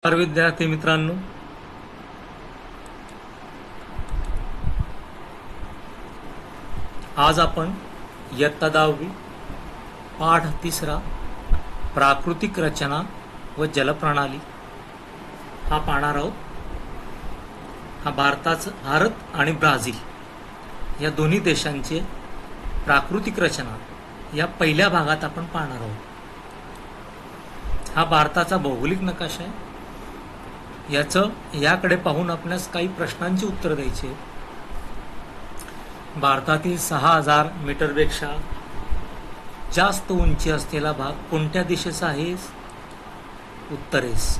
नमस्कार विद्यार्थी मित्रांनो, आज आपण इयत्ता 10वी पाठ 3 प्राकृतिक रचना व जलप्रणाली हा पाहणार आहोत। हा भारत आणि ब्राझील या दोन्ही देशांचे प्राकृतिक रचना या पहिल्या भागात आपण पाहणार आहोत। हा भारताचा भौगोलिक नकाशा आहे। याकडे पाहून आपल्यास काही प्रश्नांची उत्तर द्यायची आहेत। भारतातील 6000 मीटरपेक्षा जास्त उंची असलेला भाग कोणत्या दिशेचा आहे? उत्तरेस,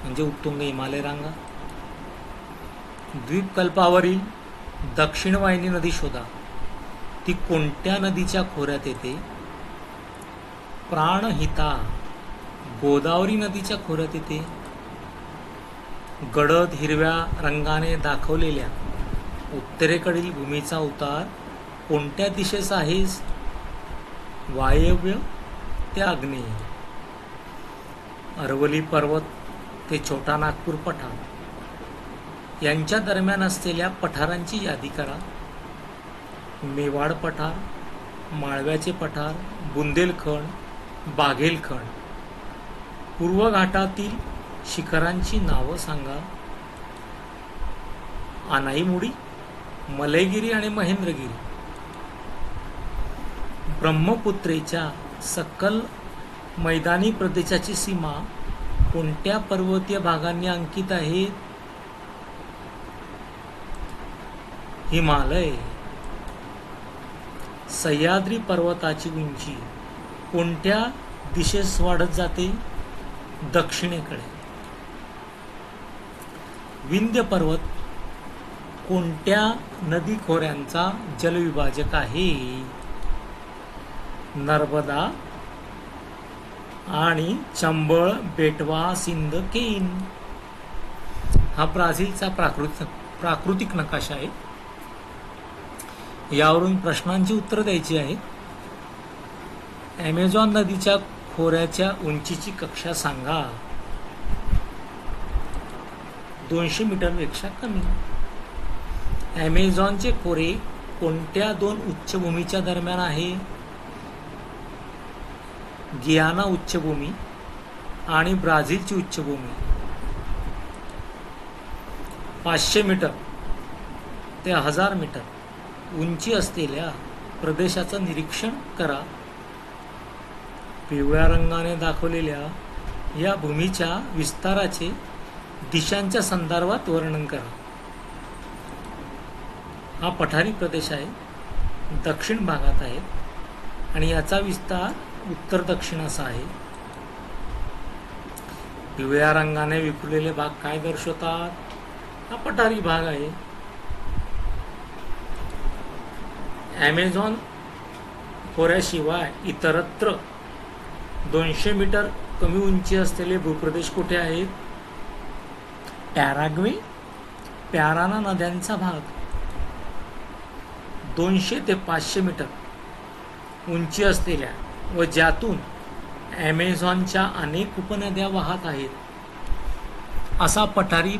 म्हणजे उत्तुंग हिमालय रांगा। द्वीपकल्पावरील दक्षिण वाहिनी नदी शोधा, ती कोणत्या नदीच्या खोऱ्यात येते? प्राणहिता गोदावरी नदीच्या खोऱ्यात येते। गडद हिरव्या रंगाने दाखवलेल्या उत्तरेकडील भूमीचा उतार कोणत्या दिशेचा आहे? वायव्य ते आग्नेय। अरवली पर्वत ते छोटा नागपूर पठार यांच्या दरम्यान असलेल्या पठारांची यादी करा। मेवाड पठार, माळव्याचे पठार, बुंदेलखंड, बाघेलखंड। पूर्व घाटातील शिखरांची नावं सांगा। अनाईमुडी, मलयगिरी आणि महेंद्रगिरी। ब्रह्मपुत्रेच्या सकल मैदानी प्रदेशाची सीमा कोणत्या पर्वतीय भागांनी अंकित आहे? हिमालय। सह्याद्री पर्वताची उंची कोणत्या दिशेस वाढत जाते? दक्षिणेकडे। विंध्य पर्वत कोणत्या नदी खोऱ्यांचा जलविभाजक आहे? नर्मदा आणि चंबळ, बेटवा, सिंध, केन। हा ब्राझीलचा प्राकृतिक नकाशा आहे। यावरून प्रश्नांची उत्तर द्यायची आहेत। ॲमेझॉन नदीच्या खोऱ्याच्या उंचीची कक्षा सांगा। 200 मीटरपेक्षा कमी। ॲमेझॉनचे खोरे कोणत्या दोन उच्चभूमीच्या दरम्यान आहे? गियाना उच्चभूमी आणि ब्राझीलची उच्चभूमी। 500 मीटर ते 1000 मीटर उंची असलेल्या प्रदेशाचं निरीक्षण करा। पिवळ्या रंगाने दाखवलेल्या या भूमीच्या विस्ताराचे दिशांच्या संदर्भात वर्णन करा। हा पठारी प्रदेश आहे, दक्षिण भागात आहे आणि याचा विस्तार उत्तर दक्षिण असा आहे। पिवळ्या रंगाने विखुरलेले भाग काय दर्शवतात? हा पठारी भाग आहे। ॲमेझॉन खोऱ्याशिवाय इतरत्र 200 मीटर कमी उंची असलेले भूप्रदेश कुठे आहेत? पॅराग्वे, पॅराना नद्यांचा भाग। 200 ते 500 मीटर उंची असलेल्या व ज्यातून ॲमेझॉनच्या अनेक उपनद्या वाहत आहेत असा पठारी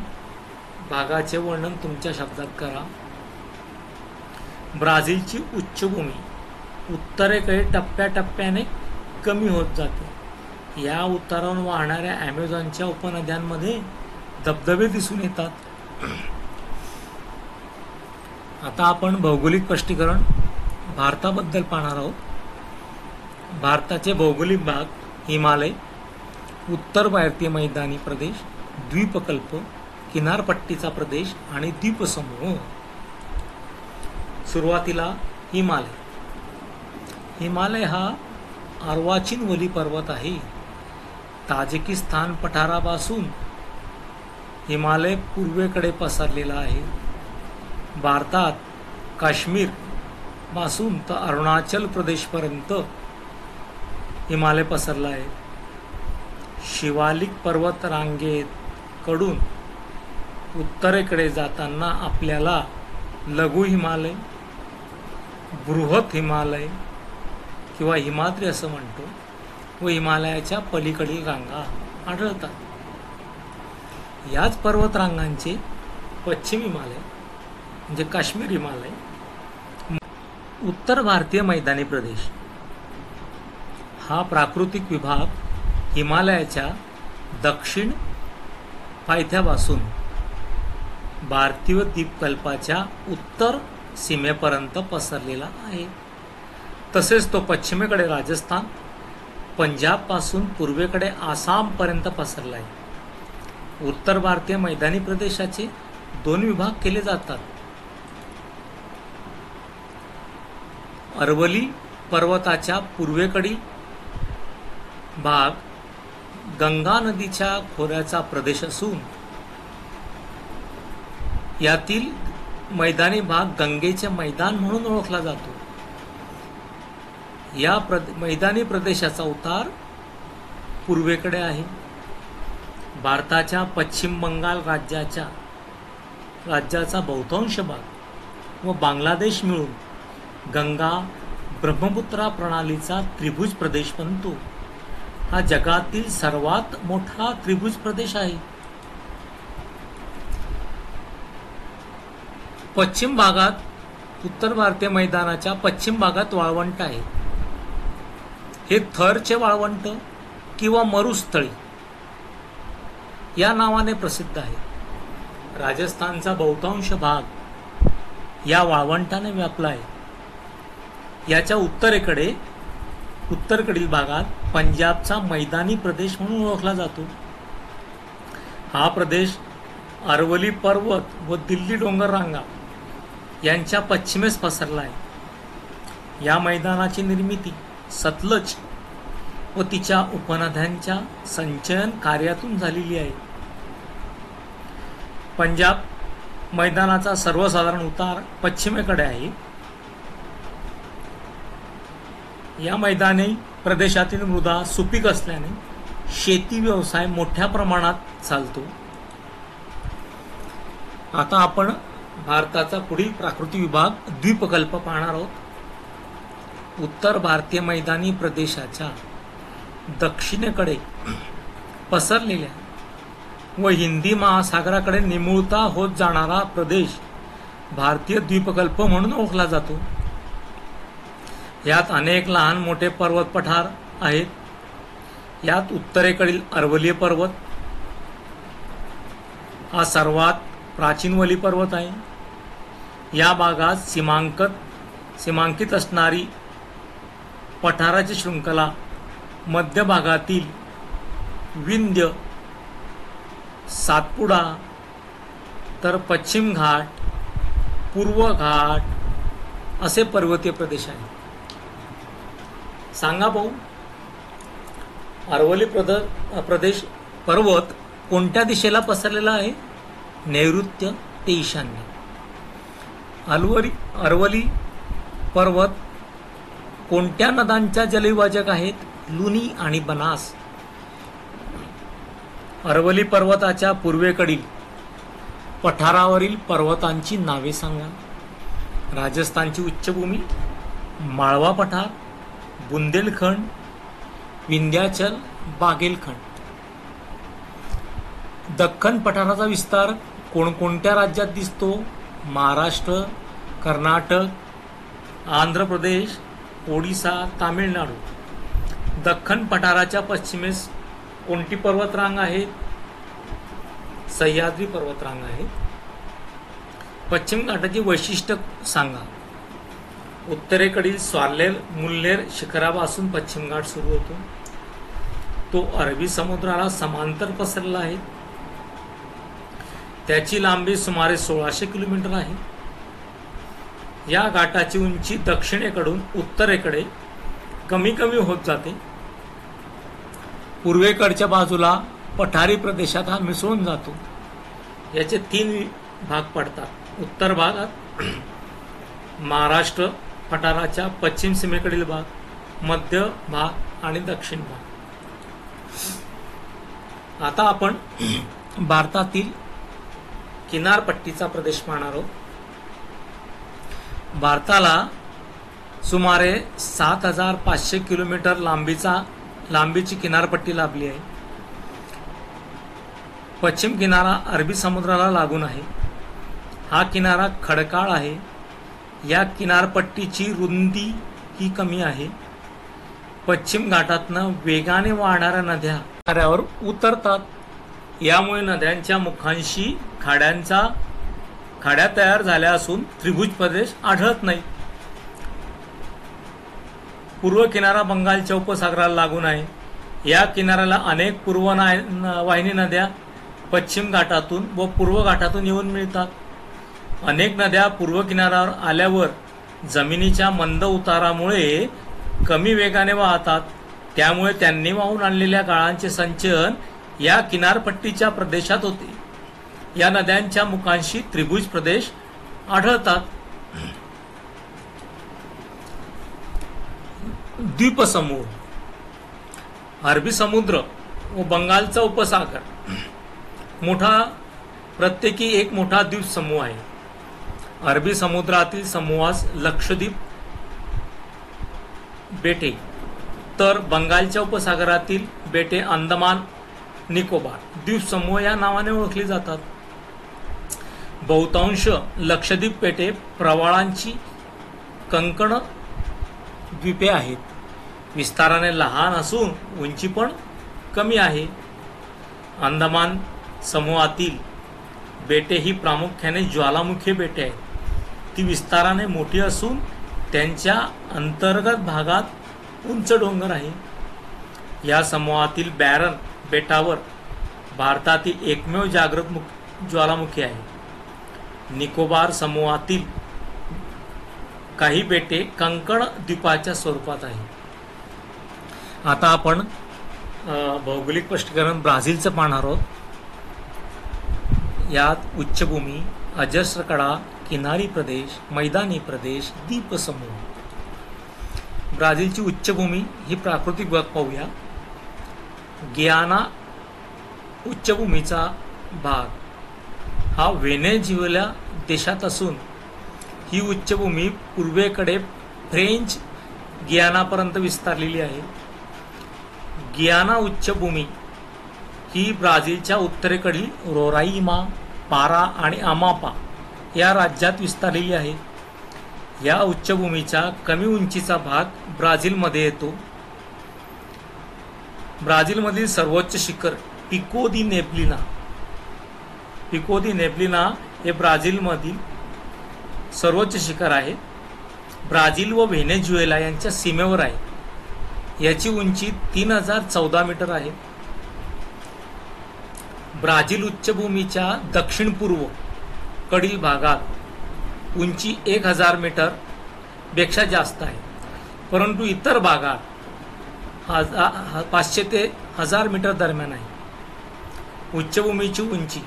भागाचे वर्णन तुमच्या शब्दात करा। ब्राझीलची उच्चभूमी उत्तरेकडे टप्प्याटप्प्याने कमी होत जाते। या उतारावरून वाहणाऱ्या ॲमेझॉनच्या उपनद्यांमध्ये धबधबे दिसून येतात। आता आपण भौगोलिक स्पष्टीकरण भारताबद्दल पाहणार आहोत। भारताचे भौगोलिक भाग हिमालय, उत्तर भारतीय मैदानी प्रदेश, द्वीपकल्प, किनारपट्टीचा प्रदेश आणि द्वीपसमूह। सुरुवातीला हिमालय। हिमालय हा अर्वाचीन वली पर्वत आहे। ताजिकिस्तान पठारापासून हिमालय पूर्वेकडे पसरलेला आहे। भारतात काश्मीर पासून तर अरुणाचल प्रदेशपर्यंत हिमालय पसरला आहे। शिवालिक पर्वत रांगेकडून उत्तरेकडे जाताना आपल्याला लघु हिमालय, बृहत हिमालय किंवा हिमाद्री असं म्हणतो व हिमालयाच्या पलीकडील रांगा आढळतात। याच पर्वतरांगांचे पश्चिम हिमालय म्हणजे काश्मीर हिमालय, उत्तर भारतीय मैदानी प्रदेश हा प्राकृतिक विभाग हिमालयाच्या दक्षिण पायथ्यापासून भारतीय द्वीपकल्पाच्या उत्तर सीमेपर्यंत पसरलेला आहे. तसेच तो पश्चिमेकडे राजस्थान, पंजाबपासून पूर्वेकडे आसामपर्यंत पसरला आहे. उत्तर भारतीय मैदानी प्रदेशाचे 2 विभाग केले जातात. अरवली पर्वताच्या पूर्वेकडील भाग गंगा नदीच्या खोऱ्याचा प्रदेश असून यातील मैदानी भाग गंगेचे मैदान म्हणून ओळखला जातो. या मैदानी प्रदेशाचा उतार पूर्वेकडे आहे. भारताच्या पश्चिम बंगाल राज्याचा बहुतांश भाग व बांगलादेश मिळून गंगा ब्रह्मपुत्रा प्रणालीचा त्रिभुज प्रदेश बनतो. हा जगातील सर्वात मोठा त्रिभुज प्रदेश आहे. पश्चिम भागात उत्तर भारतीय मैदानाच्या पश्चिम भागात वाळवंट आहे. हे थरचे वाळवंट किंवा मरुस्थळी या नावाने प्रसिद्ध आहे. राजस्थानचा बहुतांश भाग या वाळवंटाने व्यापला आहे. याच्या उत्तरेकडील भागात पंजाबचा मैदानी प्रदेश म्हणून ओळखला जातो. हा प्रदेश अरवली पर्वत व दिल्ली डोंगर रांगा यांच्या पश्चिमेस पसरला आहे. या मैदानाची निर्मिती सतलज व तिच्या उपनद्यांच्या संचयन कार्यातून झालेली आहे. पंजाब मैदानाचा सर्वसाधारण उतार पश्चिमेकडे आहे. या मैदानी प्रदेशातील मृदा सुपीक असल्याने शेती व्यवसाय मोठ्या प्रमाणात चालतो. आता आपण भारताचा पुढील प्राकृतिक विभाग द्वीपकल्प पाहणार आहोत. उत्तर भारतीय मैदानी प्रदेशाच्या दक्षिणेकडे पसरलेल्या व हिंदी महासागराकडे निमुळता होत जाणारा प्रदेश भारतीय द्वीपकल्प म्हणून ओळखला जातो. यात अनेक लहान मोठे पर्वत पठार आहेत. यात उत्तरेकडील अरवली पर्वत हा सर्वात प्राचीन वली पर्वत आहे. या भागात सीमांकित असणारी पठाराची शृंखला मध्य भागातील विंध्य, सातपुडा, तर पश्चिम घाट, पूर्व घाट असे पर्वतीय प्रदेश आहेत. सांगा भाऊ, अरवली प्रदेश पर्वत कोणत्या दिशेला पसरलेला आहे? नैऋत्य ते ईशान्य. अरवली पर्वत कोणत्या नद्यांच्या जलविभाजक आहेत? लुनी आणि बनास. अरवली पर्वताच्या पूर्वेकडील पठारावरील पर्वतांची नावे सांगा. राजस्थानची उच्चभूमी, माळवा पठार, बुंदेलखंड, विंध्याचल, बाघेलखंड. दख्खन पठाराचा विस्तार कोणकोणत्या राज्यात दिसतो? महाराष्ट्र, कर्नाटक, आंध्र प्रदेश, ओडिसा, तामिळनाडू. दख्खन पठाराच्या पश्चिमेस कोणती पर्वतरांग आहे? सह्याद्री पर्वतरांग आहे. पश्चिम घाटाची वैशिष्ट्य सांगा. उत्तरेकडील स्वारलेर मुल्लेर शिखरापासून पश्चिम घाट सुरू होतो. तो अरबी समुद्राला समांतर पसरला आहे. त्याची लांबी सुमारे 1600 किलोमीटर आहे. या घाटाची उंची दक्षिणेकडून उत्तरेकडे कमी कमी होत जाते. पूर्वेकडच्या बाजूला पठारी प्रदेशात हा मिसळून जातो. याचे 3 भाग पडतात. उत्तर भागात महाराष्ट्र पठाराच्या पश्चिम सीमेकडील भाग, मध्य भाग आणि दक्षिण भाग. आता आपण भारतातील किनारपट्टीचा प्रदेश पाहणार आहोत. भारताला सुमारे 7500 किलोमीटर लांबीची किनारपट्टी लाभली आहे. पश्चिम किनारा अरबी समुद्राला लागून आहे. हा किनारा खडकाळ आहे. या किनारपट्टीची रुंदी ही कमी आहे. पश्चिम घाटातनं वेगाने वाहणाऱ्या नद्या किनाऱ्यावर उतरतात. यामुळे नद्यांच्या मुखांशी खाड्या तयार झाल्या असून त्रिभुज प्रदेश आढळत नाही. पूर्व किनारा बंगालच्या उपसागराला लागून आहे. या किनाऱ्याला अनेक पूर्ववाहिनी नद्या पश्चिम घाटातून व पूर्व घाटातून येऊन मिळतात. अनेक नद्या पूर्व किनाऱ्यावर आल्यावर जमिनीच्या मंद उतारामुळे कमी वेगाने वाहतात. त्यामुळे त्यांनी वाहून आणलेल्या गाळांचे संचयन या किनारपट्टीच्या प्रदेशात होते. या नद्यांच्या मुखांशी त्रिभुज प्रदेश आढळतात. द्वीपसमूह. अरबी समुद्र व बंगालचा उपसागर प्रत्येकी एक मोठा द्वीप समूह आहे. अरबी समुद्रातील समूहास लक्षद्वीप बेटे, तर बंगालच्या उपसागरातील बेटे अंदमान निकोबार द्वीप समूह या नावाने ओळखली जातात. बहुतांश लक्षद्वीप बेटे प्रवाळांची कंकण द्वीपे आहेत. विस्ताराने लहान असून उंची पण कमी आहे. अंदमान समूहातील बेटे ही प्रामुख्याने ज्वालामुखी बेटे आहेत. ती विस्ताराने मोठी असून त्यांच्या अंतर्गत भागात उंच डोंगर आहे. या समूहातील बॅरन बेटावर भारतातील एकमेव जागृत ज्वालामुखी आहे. निकोबार समूहातील काही बेटे कंकण द्वीपाच्या स्वरूपात आहे. आता आपण भौगोलिक स्पष्टीकरण ब्राझीलचं पाहणार आहोत. यात उच्चभूमी, अजस्र कडा, किनारी प्रदेश, मैदानी प्रदेश, द्वीपसमूह. ब्राझीलची उच्चभूमी ही प्राकृतिक भाग पाहूया. गियाना उच्चभूमीचा भाग हा व्हेनेझुएला देशात असून ही उच्चभूमी पूर्वेकडे फ्रेंच गियानापर्यंत विस्तारलेली आहे. गियाना उच्चभूमी ही ब्राझीलच्या उत्तरेकडील रोराईमा, पारा आणि अमापा या राज्यात विस्तारलेली आहे. या उच्चभूमीचा कमी उंचीचा भाग ब्राझीलमध्ये येतो. ब्राझीलमधील सर्वोच्च शिखर पिको दी नेब्लिना हे ब्राझीलमधील सर्वोच्च शिखर आहे. ब्राझील व व्हेनेझुएला यांच्या सीमेवर आहे. याची उंची 3014 मीटर आहे. ब्राझील उच्चभूमीच्या दक्षिण पूर्व कडील भागात उंची 1000 मीटर पेक्षा जास्त आहे. परंतु इतर भागात 500 ते 1000 मीटर दरम्यान आहे. उच्चभूमीची उंची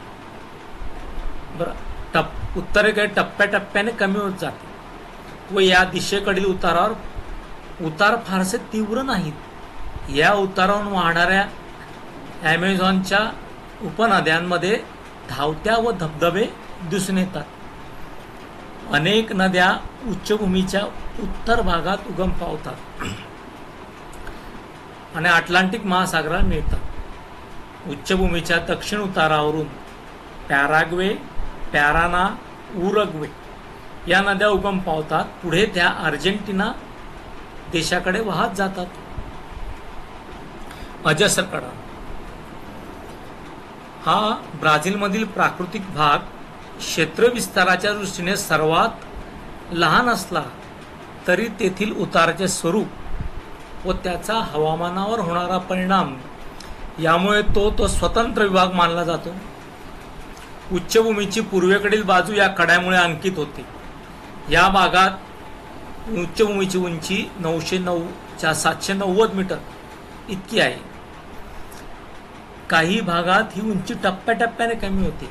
उत्तरेकडे टप्प्याटप्प्याने कमी होत जाते व या दिशेकडील उतार फारसे तीव्र नाहीत. या उतारावरून वाहणाऱ्या ॲमेझॉनच्या उपनद्यांमध्ये धावत्या व धबधबे दिसून येतात. अनेक नद्या उच्चभूमीच्या उत्तर भागात उगम पावतात आणि अटलांटिक महासागराला मिळतात. उच्चभूमीच्या दक्षिण उतारावरून पॅराग्वे, पॅराना, उरुग्वे या नद्या उगम पावतात. पुढे त्या अर्जेंटिना देशाकडे वाहत जातात. अजस्र कडा हा ब्राझीलमधील प्राकृतिक भाग क्षेत्र विस्ताराच्या दृष्टीने सर्वात लहान असला तरी तेथील उताराचे स्वरूप व त्याचा हवामानावर होणारा परिणाम यामुळे तो स्वतंत्र विभाग मानला जातो. उच्चभूमीची पूर्वेकडील बाजू या कड्यामुळे अंकित होते. या भागात उच्चभूमीची उंची 790 मीटर इतकी आहे. काही भागात ही उंची टप्प्याटप्प्याने कमी होते.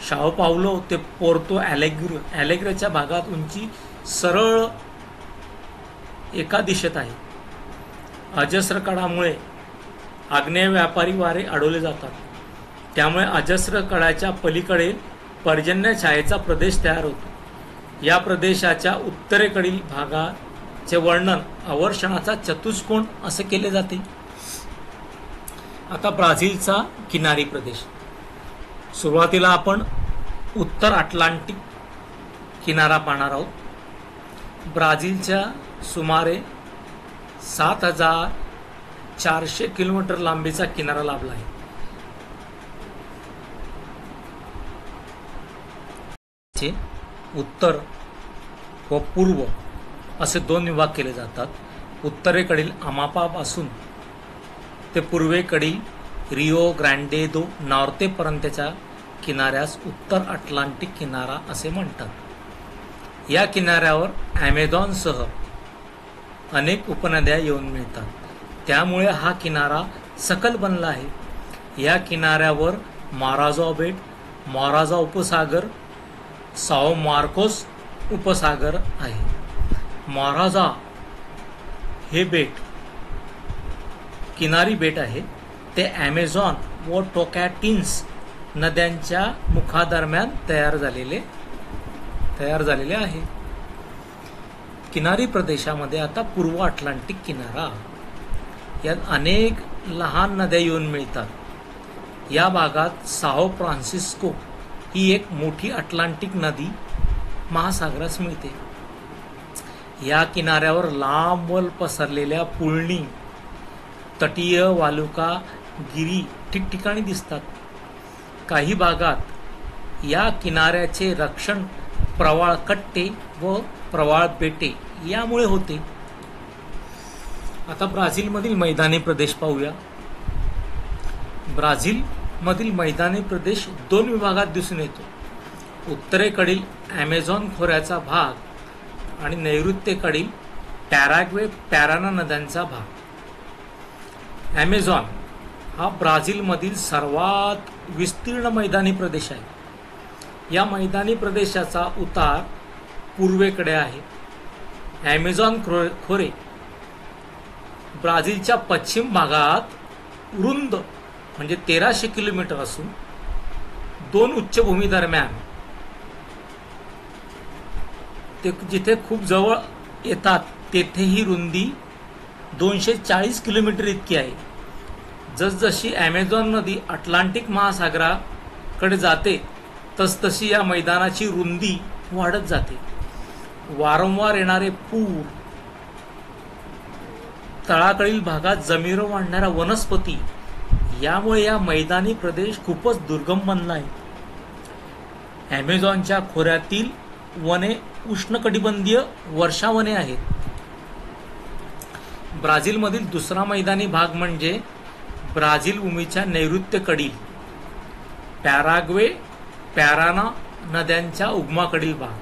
शाओ पावलो ते पोर्तो ॲलेग्रेच्या भागात उंची सरळ एका दिशेत आहे. अजस्र कडामुळे आग्नेय व्यापारी वारे अडवले जातात. त्यामुळे अजस्र कडाच्या पलीकडे पर्जन्य छायेचा प्रदेश तयार होतो. या प्रदेशाच्या उत्तरेकडील भागाचे वर्णन अवर्षणाचा चतुष्कोण असे केले जाते. आता ब्राझीलचा किनारी प्रदेश. सुरुवातीला आपण उत्तर अटलांटिक किनारा पाहणार आहोत। ब्राझीलच्या सुमारे 7,400 किलोमीटर लांबीचा किनारा लाभला आहे। उत्तर व पूर्व असे दोन विभाग केले जातात। उत्तरेकडील अमापा पासून ते पूर्वेकडील रिओ ग्रँडे दो नॉर्ते पर्यंतच्या किनाऱ्यास उत्तर अटलांटिक किनारा असे म्हणतात। या किनाऱ्यावर ॲमेझॉनसह अनेक उपनद्या येऊन मिळतात, त्यामुळे हा किनारा सकल बनला आहे। या किनाऱ्यावर माराजा बेट, माराजा उपसागर, साओ मार्कोस उपसागर आहे। माराजा हे बेट किनारी बेट आहे, ते ॲमेझॉन व टोकॅटिन्स नद्यांच्या मुखादरम्यान तयार झालेले आहे। किनारी प्रदेशामध्ये आता पूर्व अटलांटिक किनारा, यात अनेक लहान नद्या येऊन मिळतात। या भागात साओ फ्रान्सिस्को ही एक मोठी अटलांटिक नदी महासागरास मिळते। या किनाऱ्यावर लांबवर पसरलेल्या पुळणी, तटीय वालुका गिरी ठिकठिकाणी दिसतात। काही भागात या किनाऱ्याचे रक्षण प्रवाळ कट्टे व प्रवाळ बेटे यामुळे होते। आता ब्राझीलमधील मैदानी प्रदेश पाहूया। ब्राझीलमधील मैदानी प्रदेश दोन विभागात दिसून येतो। उत्तरेकडील ॲमेझॉन खोऱ्याचा भाग आणि नैऋत्येकडील पॅराग्वे पॅराना नद्यांचा भाग। ॲमेझॉन हा ब्राझीलमधील सर्वात विस्तीर्ण मैदानी प्रदेश आहे। या मैदानी प्रदेशाचा उतार पूर्वेकडे आहे। ॲमेझॉन खोरे ब्राझीलच्या पश्चिम भागात रुंद म्हणजे 1300 किलोमीटर असून दोन उच्चभूमी दरम्यान ते जिथे खूप जवळ येतात तेथे ही रुंदी 240 किलोमीटर इतकी आहे। जसजशी ॲमेझॉन नदी अटलांटिक महासागराकडे जाते तसतशी या मैदानाची रुंदी वाढत जाते। वारंवार येणारे पूर, तळाकडील भागात जमिनीवर वाढणाऱ्या वनस्पती यामुळे या मैदानी प्रदेश खूपच दुर्गम बनला आहे। ॲमेझॉनच्या खोऱ्यातील वने उष्णकटिबंधीय वर्षावने आहेत। ब्राझीलमधील दुसरा मैदानी भाग म्हणजे ब्राझील भूमीच्या नैऋत्येकडील पॅराग्वे पॅराना नद्यांच्या उगमाकडील भाग।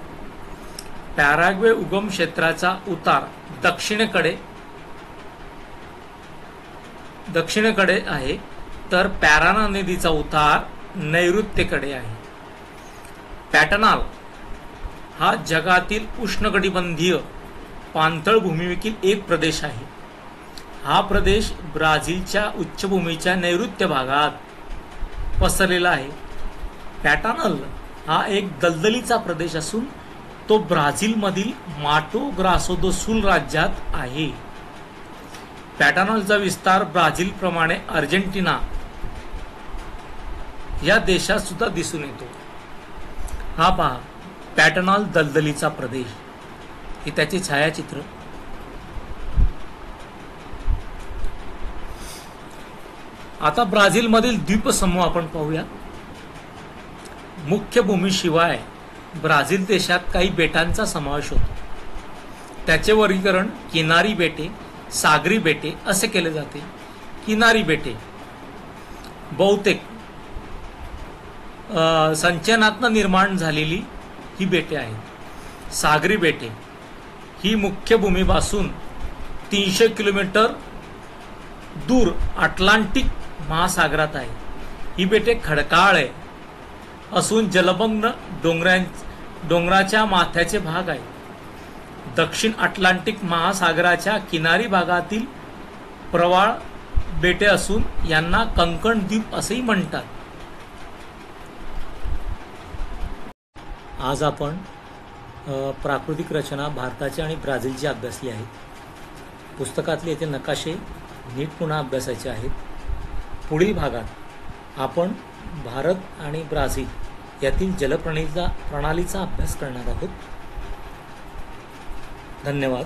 पॅराग्वे उगम क्षेत्राचा उतार दक्षिणेकडे आहे, तर पॅराना नदीचा उतार नैऋत्येकडे आहे। पॅटनाल हा जगातील उष्णकटिबंधीय पाणथळ भूमीवरील एक प्रदेश आहे। हा प्रदेश ब्राझीलच्या उच्चभूमीच्या नैऋत्य भागात पसरलेला आहे। पॅटनाल हा एक दलदलीचा प्रदेश असून तो ब्राझीलमधील माटो ग्रासो दो सुल राज्यात आहे। पॅटनालचा विस्तार ब्राझीलप्रमाणे अर्जेंटिना या देशात सुद्धा दिसून येतो। हा पहा पॅटनाल दलदलीचा प्रदेश, हे त्याचे छायाचित्र। आता ब्राझीलमधील द्वीपसमूह आपण पाहूया। मुख्य भूमीशिवाय ब्राझील देशात काही बेटांचा समावेश होतो। त्याचे वर्गीकरण किनारी बेटे, सागरी बेटे असे केले जाते। किनारी बेटे बहुतेक संचयनातून निर्माण झालेली ही बेटे आहेत। सागरी बेटे ही मुख्य भूमीपासून 300 किलोमीटर दूर अटलांटिक महासागरात आहे। ही बेटे खडकाळ असून जलमग्न डोंगराच्या माथ्याचे भाग आहे। दक्षिण अटलांटिक महासागराच्या किनारी भागातील प्रवाळ बेटे असून यांना कंकण द्वीप असेही म्हणतात। आज आपण प्राकृतिक रचना भारताची आणि ब्राझीलची अभ्यासली आहे। पुस्तकातले येथे नकाशे नीट पुन्हा अभ्यासायचे आहेत। पुढील भागात आपण भारत आणि ब्राझील यातील प्रणालीचा अभ्यास करणार आहोत. धन्यवाद.